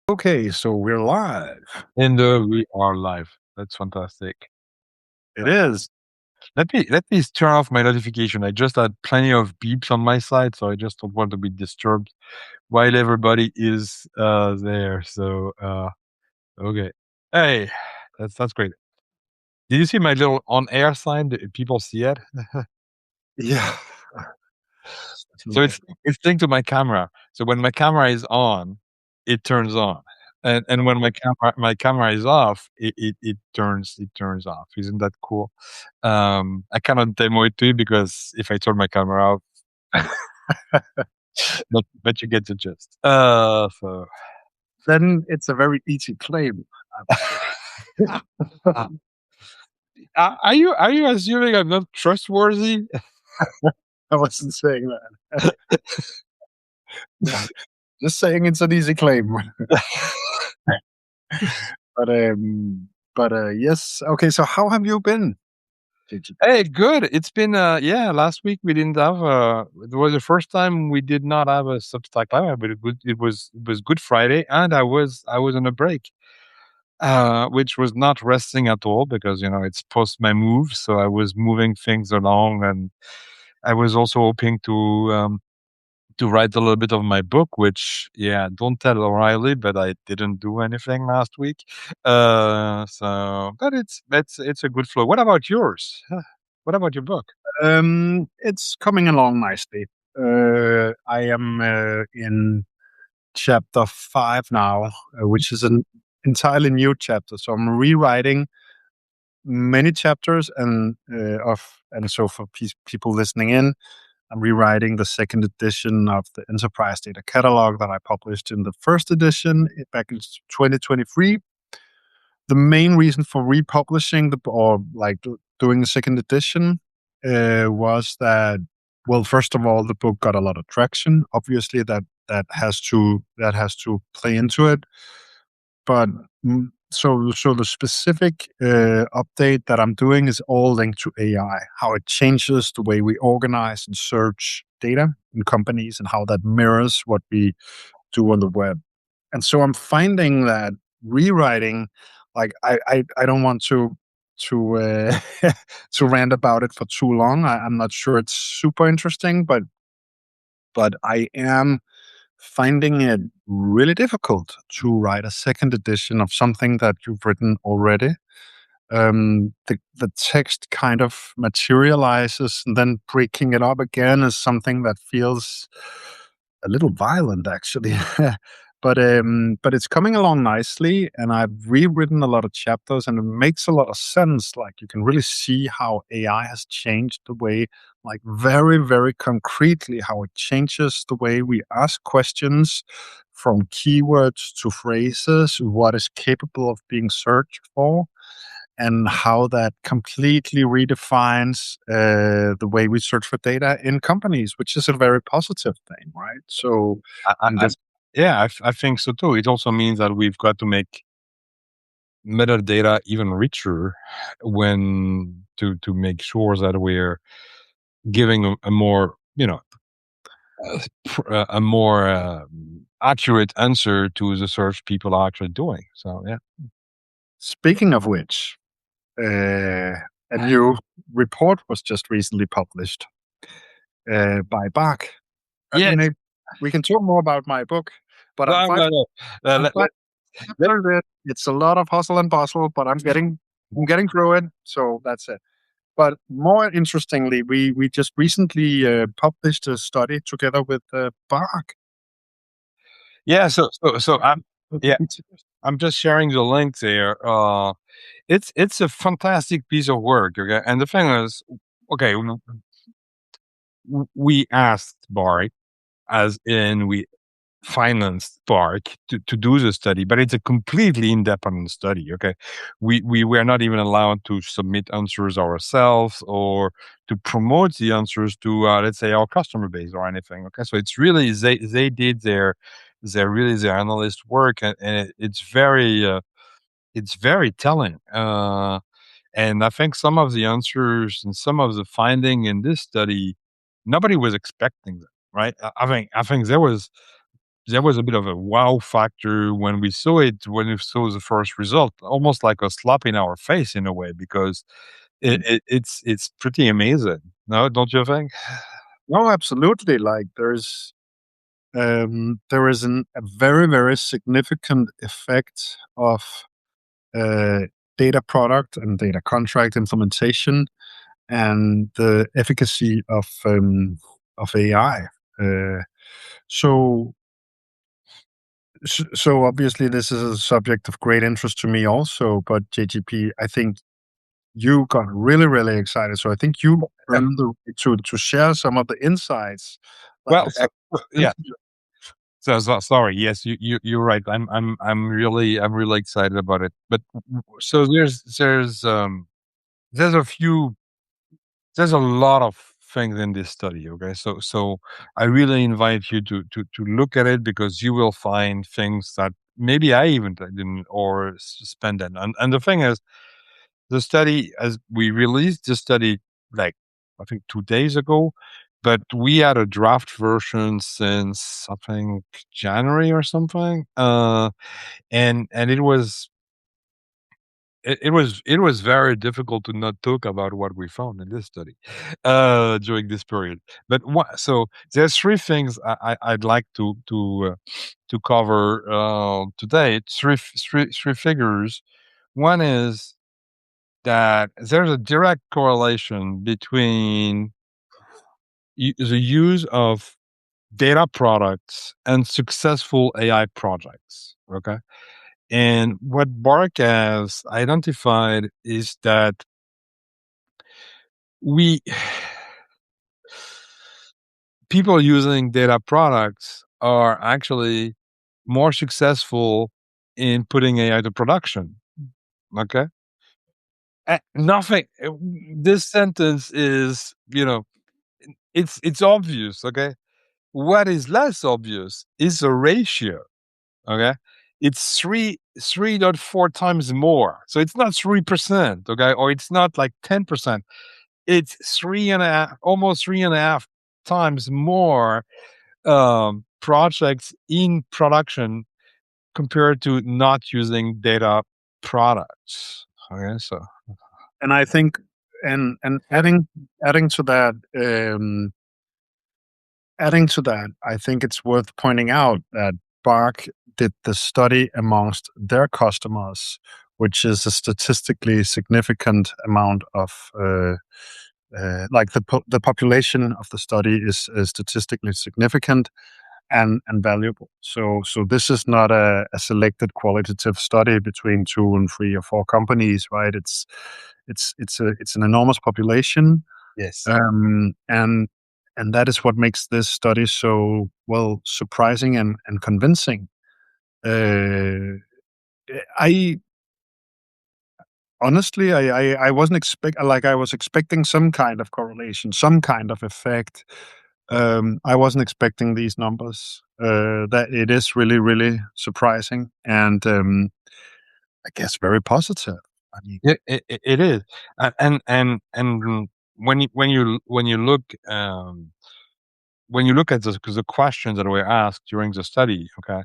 Okay, so we're live. And we are live. That's fantastic. It is. Let me turn off my notification. I just had plenty of beeps on my side, so I just don't want to be disturbed while everybody is there. So okay. Hey, that's great. Did you see my little on air sign? Did people see it? Yeah. So it's linked to my camera. So when my camera is on, it turns on. And when my camera is off, it turns off. Isn't that cool? I cannot demo it to you because if I turn my camera off, but you get the gist. So Then it's a very easy claim, I would say. are you assuming I'm not trustworthy? I wasn't saying that. Just saying it's an easy claim. But yes. Okay, so how have you been? Hey, good. It's been yeah. Last week we didn't have it was the first time we did not have a Substack live, but it was Good Friday, and I was on a break, which was not resting at all because it's post my move, so I was moving things along, and I was also hoping to write a little bit of my book, which, yeah, don't tell O'Reilly, but I didn't do anything last week. But it's a good flow. What about yours? What about your book? It's coming along nicely. I am in chapter 5 now, which is an entirely new chapter. So I'm rewriting many chapters, and so for people listening in, I'm rewriting the second edition of the Enterprise Data Catalog that I published in the first edition back in 2023. The main reason for republishing doing the second edition was that, well, first of all, the book got a lot of traction. Obviously, that has to play into it. But so the specific update that I'm doing is all linked to AI, how it changes the way we organize and search data in companies, and how that mirrors what we do on the web. And so I'm finding that rewriting, like I don't want to to rant about it for too long. I'm not sure it's super interesting, but I am finding it really difficult to write a second edition of something that you've written already. The text kind of materializes, and then breaking it up again is something that feels a little violent, actually. But it's coming along nicely, and I've rewritten a lot of chapters, and it makes a lot of sense. Like, you can really see how AI has changed the way, like, very, very concretely, how it changes the way we ask questions, from keywords to phrases, what is capable of being searched for, and how that completely redefines the way we search for data in companies, which is a very positive thing, right? So I, I, I'm I just yeah, I think so too. It also means that we've got to make metadata even richer when to make sure that we're giving a more a more accurate answer to the search people are actually doing. So yeah. speaking of which, a new report was just recently published by Bach. Yes. We can talk more about my book, but No, no, no. I'm five Let- chapters in. It's a lot of hustle and bustle, but I'm getting through it. So that's it. But more interestingly, we just recently published a study together with Bach. yeah. So yeah, I'm just sharing the link there. It's a fantastic piece of work. Okay, and the thing is, okay, we asked Bart, as in we financed Bark to do the study, but it's a completely independent study. Okay, we were not even allowed to submit answers ourselves or to promote the answers to let's say our customer base or anything. Okay, so it's really they did their analyst work, and it's very telling. And I think some of the answers and some of the finding in this study, nobody was expecting them. Right? I think there was. there was a bit of a wow factor when we saw it, when we saw the first result, almost like a slap in our face in a way, because it's pretty amazing. No, don't you think? No, absolutely. Like there is a very, very significant effect of uh, data product and data contract implementation and the efficacy of AI. Uh, so, so obviously this is a subject of great interest to me also. But JGP, I think you got really, really excited. So I think you earned the right to share some of the insights. Like Well, I said, yeah. Sorry. Yes, you're right. I'm really excited about it. But so there's a few there's a lot of things in this study. Okay, so I really invite you to look at it, because you will find things that maybe I even didn't or spend it. And the thing is, the study, as we released the study like I think 2 days ago, but we had a draft version since I think January or something. And it was very difficult to not talk about what we found in this study during this period. But so there's three things I'd like to cover today. Three figures. One is that there's a direct correlation between the use of data products and successful AI projects. Okay. And what Bark has identified is that we people using data products are actually more successful in putting AI to production. Okay. Nothing. This sentence is, it's obvious. Okay. What is less obvious is the ratio. Okay. It's 3.4 times more. So it's not 3%. Okay. Or it's not like 10%. It's three and a half, almost 3.5 times more projects in production compared to not using data products. Okay. So, and I think, and adding to that, I think it's worth pointing out that Bark did the study amongst their customers, which is a statistically significant amount of, like the population of the study is statistically significant and valuable. So this is not a selected qualitative study between 2 and 3 or 4 companies, right? It's an enormous population, yes. and that is what makes this study so well surprising and convincing. Uh, I honestly, I wasn't I was expecting some kind of correlation, some kind of effect. I wasn't expecting these numbers. That it is really, really surprising and I guess very positive. I mean, It is. And when you look at the questions that were asked during the study, okay,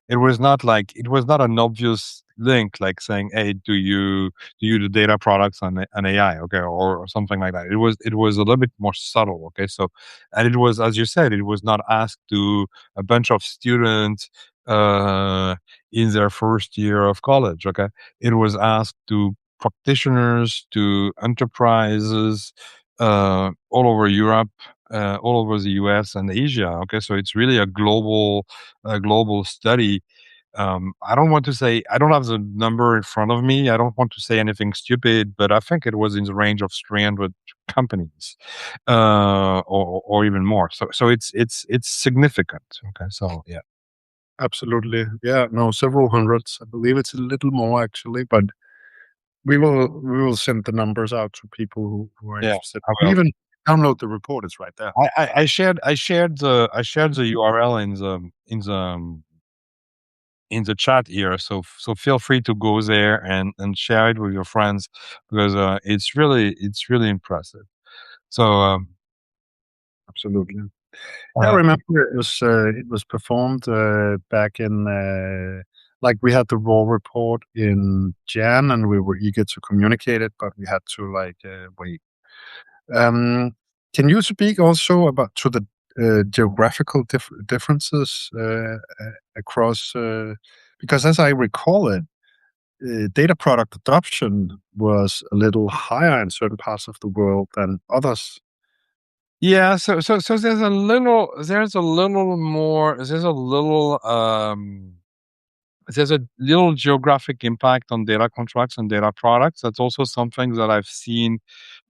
it was not an obvious link, like saying, "Hey, do you do data products on AI?" Okay, or something like that. It was a little bit more subtle. Okay, so, and it was, as you said, it was not asked to a bunch of students uh, in their first year of college. Okay, it was asked to practitioners, to enterprises all over Europe, all over the US and Asia. Okay, so it's really a global study. I don't want to say, I don't have the number in front of me. I don't want to say anything stupid, but I think it was in the range of 300 companies, or even more. So it's significant. Okay, so yeah. absolutely, yeah, no, several hundreds. I believe it's a little more actually, but we will send the numbers out to people who are Yeah, interested. I Or will. even download the report; it's right there. I shared the URL in the chat here. So feel free to go there and share it with your friends, because it's really impressive. So Absolutely. Yeah, I Uh, remember it was performed back in like we had the raw report in Jan, and we were eager to communicate it, but we had to like wait. Um, can you speak also about to the geographical differences across? Because as I recall it, data product adoption was a little higher in certain parts of the world than others. yeah, so there's a little geographic impact on data contracts and data products. That's also something that I've seen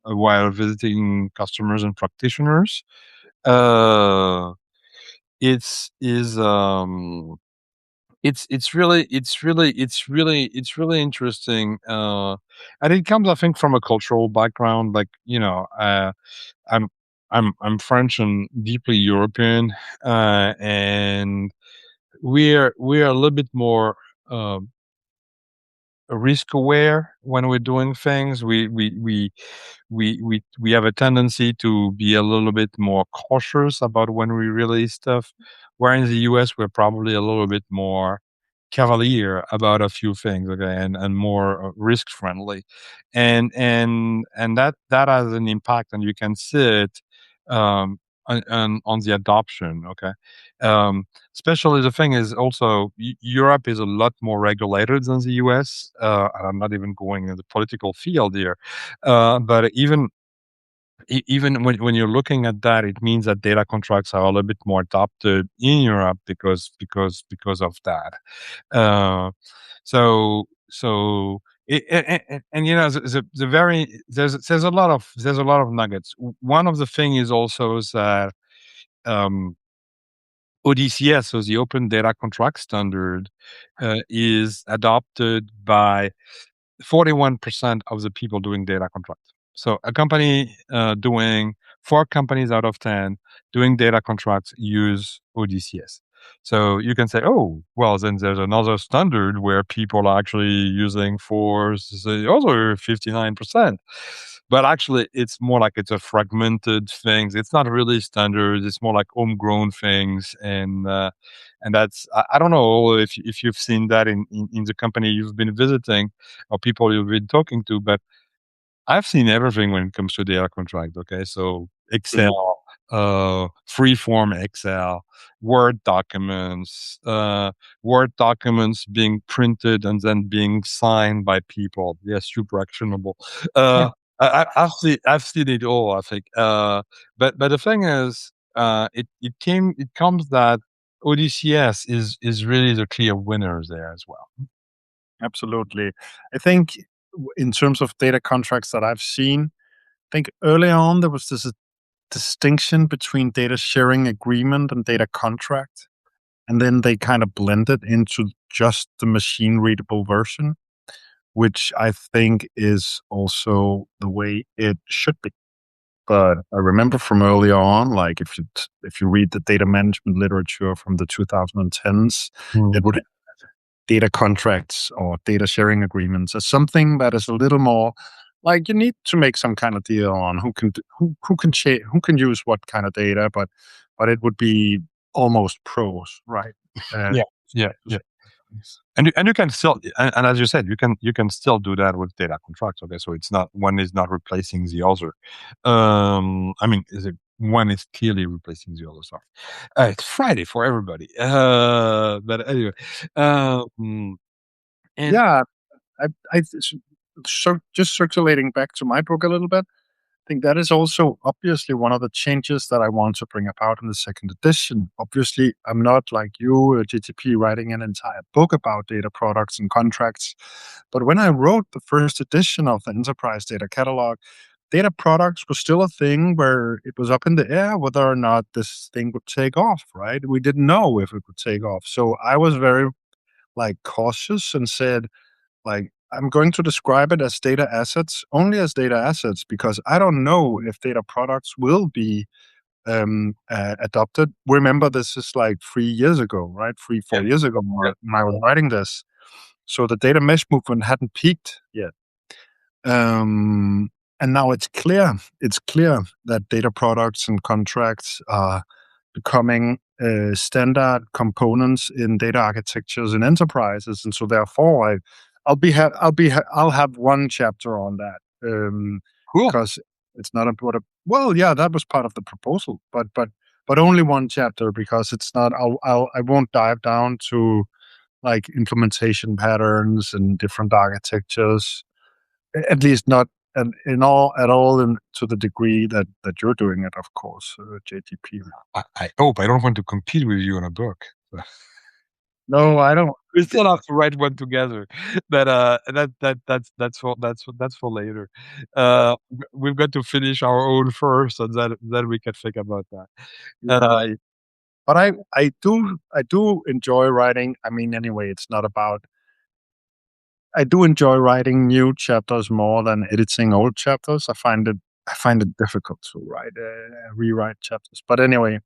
while visiting customers and practitioners. Uh, it's is it's really interesting, and it comes, I think, from a cultural background. Like, I'm I'm French and deeply European, and we're a little bit more. Um, Risk aware when we're doing things. We have a tendency to be a little bit more cautious about when we release stuff. Where in the US, we're probably a little bit more cavalier about a few things, okay, and more risk friendly, and that has an impact, and you can see it on the adoption, okay. Um, Especially the thing is also Europe is a lot more regulated than the US. And I'm not even going in the political field here, but even when you're looking at that, it means that data contracts are a little bit more adopted in Europe because of that. Uh, so and there's a lot of nuggets. One of the thing is also is that um, ODCS, so the Open Data Contract Standard, is adopted by 41% of the people doing data contracts. So a company doing 4 companies out of 10 doing data contracts use ODCS. So you can say, oh, well, then there's another standard where people are actually using for the other 59%. But actually, it's more like it's a fragmented things. It's not really standard. It's more like homegrown things, and that's I don't know if you've seen that in the company you've been visiting or people you've been talking to, but I've seen everything when it comes to data contract. Okay, so Excel, freeform Excel, Word documents, Word documents being printed and then being signed by people. Yes, super actionable. Uh, I've seen it all. I think, but the thing is, it comes that ODCS is really the clear winners there as well. Absolutely. I think in terms of data contracts that I've seen, I think early on there was this distinction between data sharing agreement and data contract. And then they kind of blended into just the machine readable version, which I think is also the way it should be. But I remember from earlier on, like if you read the data management literature from the 2010s, it Mm. would data contracts or data sharing agreements as something that is a little more like you need to make some kind of deal on who can use what kind of data, but it would be almost pros, right? Uh, Yeah, yeah, to yeah. say the least. And you can still, and as you said, you can still do that with data contracts. Okay, so it's not one is not replacing the other. I mean, is it one is clearly replacing the other? Sorry, it's Friday for everybody. But anyway, um, and Yeah, so just circulating back to my book a little bit. I think that is also obviously one of the changes that I want to bring about in the second edition. Obviously, I'm not like you, GTP, writing an entire book about data products and contracts. But when I wrote the first edition of the Enterprise Data Catalog, data products was still a thing where it was up in the air whether or not this thing would take off, right? We didn't know if it would take off. So I was very like cautious and said, like, I'm going to describe it as data assets, only as data assets, because I don't know if data products will be adopted. Remember, this is like 3 years ago, right? Three, yeah, 4 years ago when I was writing this. So the data mesh movement hadn't peaked yet. And now it's clear. It's clear that data products and contracts are becoming standard components in data architectures in enterprises, and so therefore I'll have one chapter on that, Cool. because it's not about a well, yeah, that was part of the proposal, but only one chapter because it's not. I won't dive down to like implementation patterns and different architectures, at least not at all in, to the degree that you're doing it, of course, JTP. I hope I don't want to compete with you on a book. No, I don't. We still have to write one together. But that's for later. We've got to finish our own first, and then we can think about that. Uh, But I do enjoy writing. I mean, anyway, it's not about. I do enjoy writing new chapters more than editing old chapters. I find it difficult to rewrite chapters. But anyway,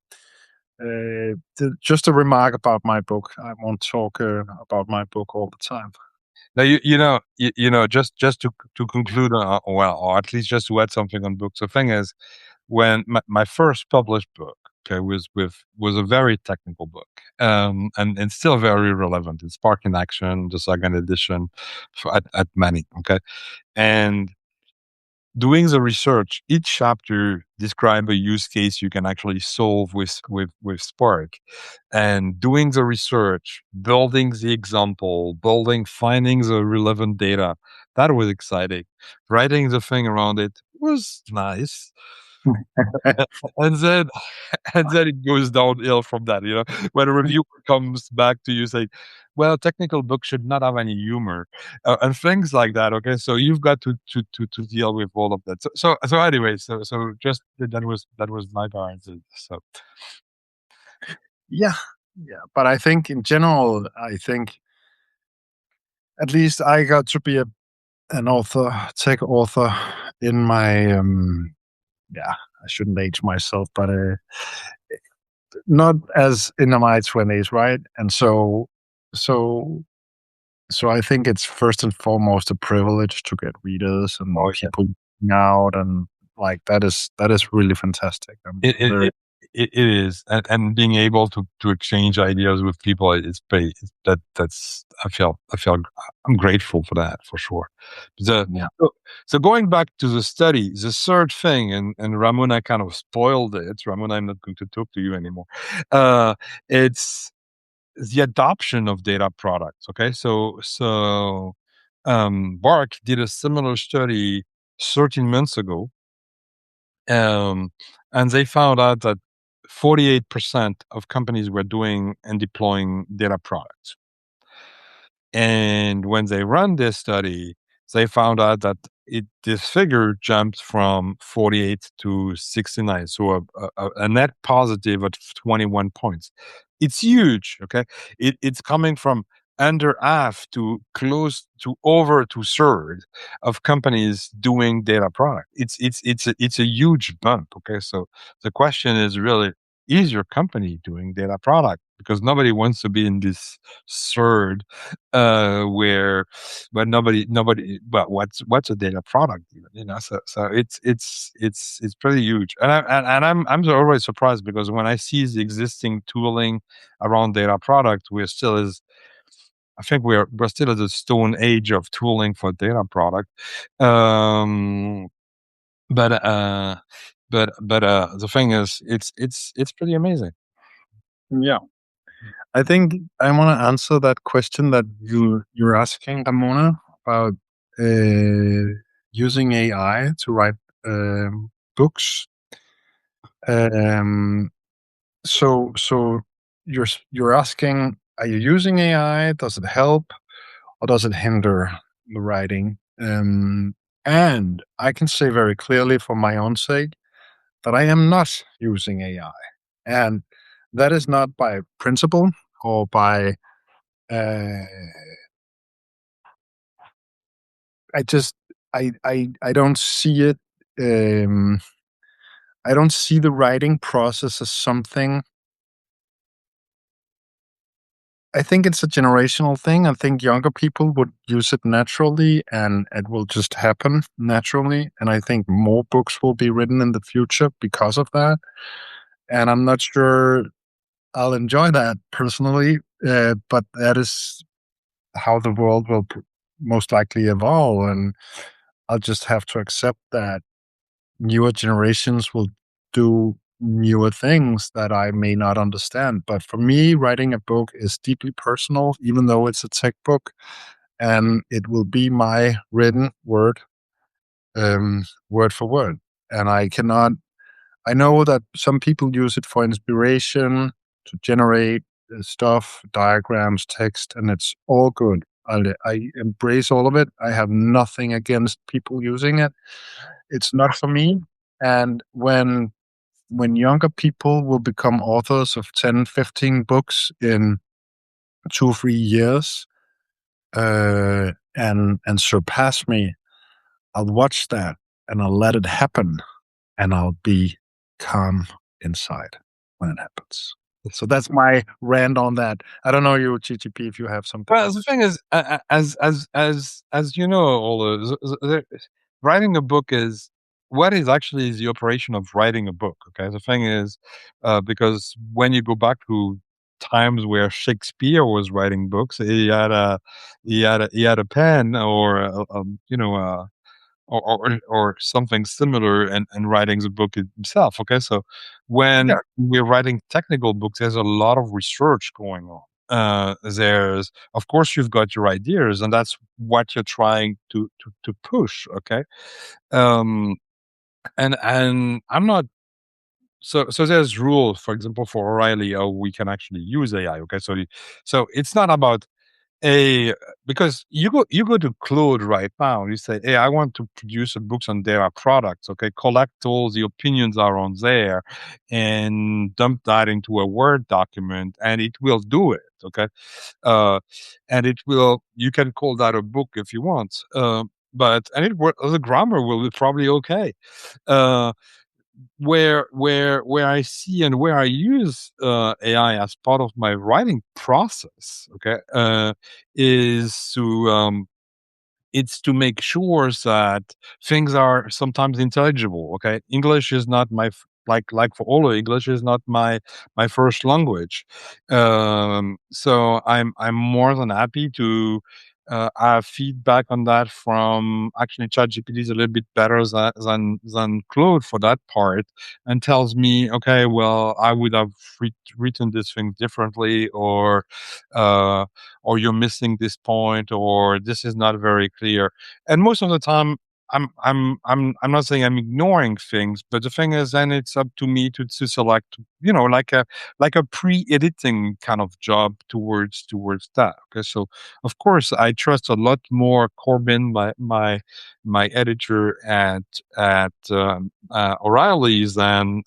just a remark about my book. I won't talk about my book all the time. Now just to conclude, well, or at least just to add something on books. The thing is, when my first published book, okay, was a very technical book, and still very relevant. It's Spark in Action, the second edition, at Manny, okay, and doing the research, each chapter describe a use case you can actually solve with Spark, and doing the research, building the example, finding the relevant data. That was exciting. Writing the thing around it was nice. And then and then it goes downhill from that, when a reviewer comes back to you saying, well, technical books should not have any humor, and things like that. Okay, so you've got to deal with all of that. So anyway, so just that was my part. So Yeah, yeah. But I think in general, I think at least I got to be an author, tech author, in my yeah. I shouldn't age myself, but not as in my 20s, right? And so so I think it's first and foremost a privilege to get readers and oh yeah. people out, and like that is really fantastic. I'm It it very it it is, and being able to exchange ideas with people is pretty. That's I'm grateful for that for sure. The yeah. so, so going back to the study, the third thing, and Ramona kind of spoiled it. Ramona, I'm not going to talk to you anymore. It's the adoption of data products. Okay, Bark did a similar study 13 months ago, um, and they found out that 48% of companies were doing and deploying data products. And when they ran this study, they found out that this figure jumped from 48 to 69, so a net positive at 21 points. It's huge. Okay, it's coming from under half to close to over two third of companies doing data product. It's a huge bump. Okay, so the question is really, is your company doing data product? Because nobody wants to be in this third, where nobody well, what's a data product even, so it's pretty huge. And I'm always surprised, because when I see the existing tooling around data product, we're still is I think we're still at the stone age of tooling for data product. um but the thing is, it's pretty amazing. Yeah. I think I want to answer that question that you're asking, Ramona, about using AI to write books. Um, so you're asking, are you using AI? Does it help or does it hinder the writing? And I can say very clearly for my own sake that I am not using AI, and that is not by principle or by uh, I just I don't see it. Um, I don't see the writing process as something. I think it's a generational thing. I think younger people would use it naturally, and it will just happen naturally. And I think more books will be written in the future because of that. and I'm not sure I'll enjoy that personally. But that is how the world will most likely evolve, and I'll just have to accept that newer generations will do newer things that I may not understand. But for me, writing a book is deeply personal, even though it's a tech book, and it will be my written word, word for word. And I cannot. I know that some people use it for inspiration to generate stuff, diagrams, text, and it's all good. I embrace all of it. I have nothing against people using it. It's not for me. And when younger people will become authors of 10, 15 books in 2 or 3 years, and surpass me, I'll watch that and I'll let it happen, and I'll be calm inside when it happens. So that's my rant on that. I don't know you, GTP, if you have something Well, the else. thing is, as you know, Ola, writing a book is what is actually is the operation of writing a book. Okay, the thing is, because when you go back to times where Shakespeare was writing books, he had a pen or or something similar and writing the book himself. Okay, so when Yeah. we're writing technical books, there's a lot of research going on. There's, of course, you've got your ideas, and that's what you're trying to push. Okay, um, and I'm not. So there's rules, for example, for O'Reilly, how we can actually use AI. Okay, so it's not about a because you go to Claude right now, you say, "Hey, I want to produce a books on their products, okay? Collect all the opinions are on there and dump that into a Word document," and it will do it, okay? Uh, and it will you can call that a book if you want, but and the grammar will be probably okay. Uh where I see and where I use AI as part of my writing process, okay, is it's to make sure that things are sometimes intelligible. Okay, English is not like for all English is not my first language, so I'm more than happy to have feedback on that from actually ChatGPT is a little bit better than Claude for that part, and tells me, okay, well, I would have written this thing differently, uh, or you're missing this point, or this is not very clear. And most of the time, I'm not saying I'm ignoring things, but the thing is, then it's up to me to select, like a pre-editing kind of job towards that. Okay, so of course I trust a lot more Corbin, my editor at O'Reilly's than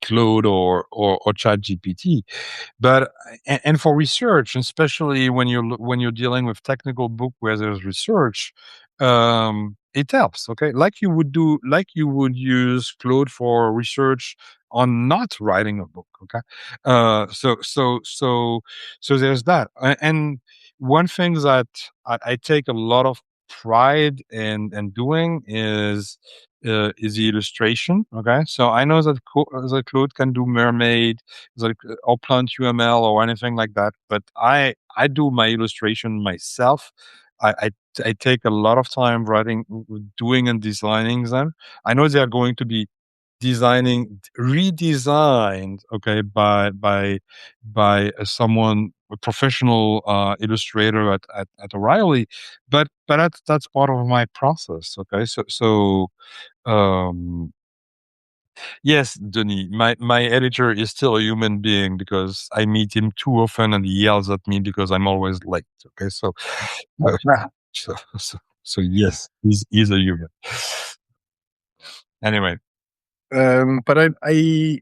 Claude or ChatGPT. But and for research, especially when you're dealing with technical book where there's research, it helps. Okay, like you would use Claude for research on not writing a book. Okay, so there's that. And one thing that I take a lot of pride in doing is the illustration. Okay, so I know that Claude can do mermaid, or plant UML or anything like that, but I do my illustration myself. I, I I take a lot of time doing and designing them. I know they are going to be redesigned, okay, by someone, a professional illustrator at O'Reilly, but that's part of my process. Okay, um, yes, Denis, my editor is still a human being because I meet him too often and he yells at me because I'm always late. Okay, uh, so yes, he's a human. Anyway, But I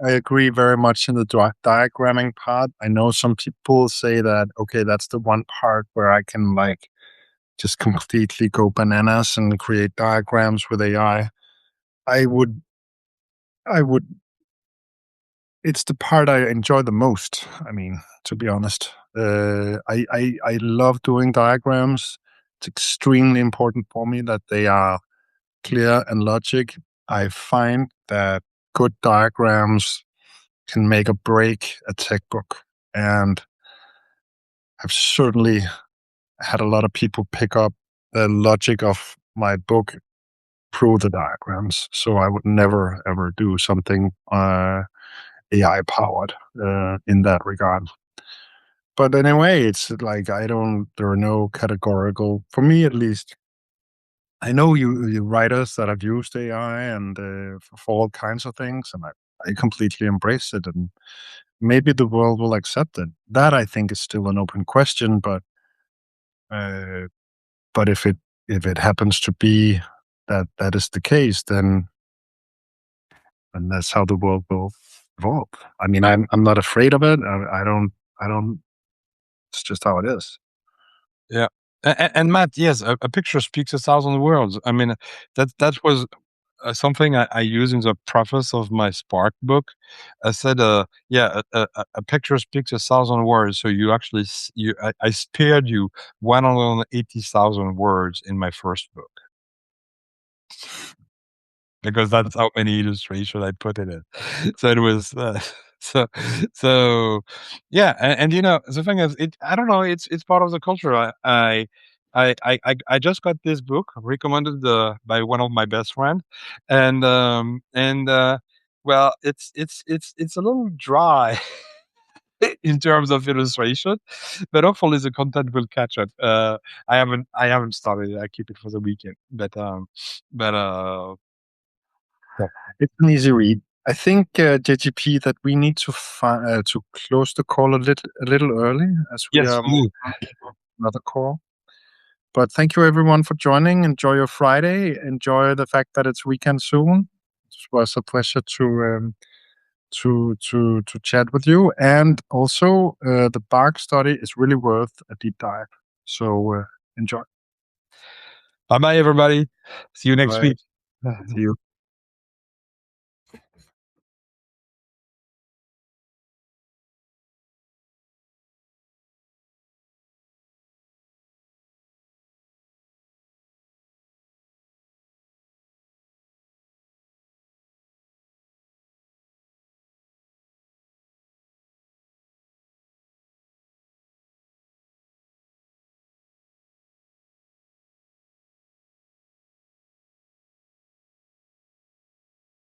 agree very much in the diagramming part. I know some people say that, okay, that's the one part where I can like just completely go bananas and create diagrams with AI. I would, I would, it's the part I enjoy the most. I mean, to be honest, I love doing diagrams. It's extremely important for me that they are clear and logic. I find that good diagrams can make or break a tech book. And I've certainly had a lot of people pick up the logic of my book through the diagrams. So I would never ever do something AI powered in that regard. But anyway, it's like there are no categorical, for me at least. I know you writers that have used AI and for all kinds of things, and I completely embrace it. And maybe the world will accept it. That I think is still an open question, uh, but if it happens to be that that is the case, then that's how the world will evolve. I mean, I'm not afraid of it. I don't. It's just how it is. Yeah. And Matt, yes, a picture speaks 1,000 words. I mean, that was something I use in the preface of my Spark book. I said, yeah, a picture speaks 1,000 words. So you actually, I spared you 180,000 words in my first book because that's how many illustrations I put in it. So it was, so, so, yeah. And the thing is, I don't know, it's part of the culture. I just got this book recommended by one of my best friend, and well, it's a little dry in terms of illustration, but hopefully the content will catch up. I haven't started it. I keep it for the weekend, but Yeah. It's an easy read. I think, JGP, that we need to close the call a little early as we yes, are moving on to another call. But thank you everyone for joining. Enjoy your Friday. Enjoy the fact that it's weekend soon. It was a pleasure to chat with you. And also, the Bark study is really worth a deep dive. So enjoy. bye bye everybody. See you next Bye. week. See you.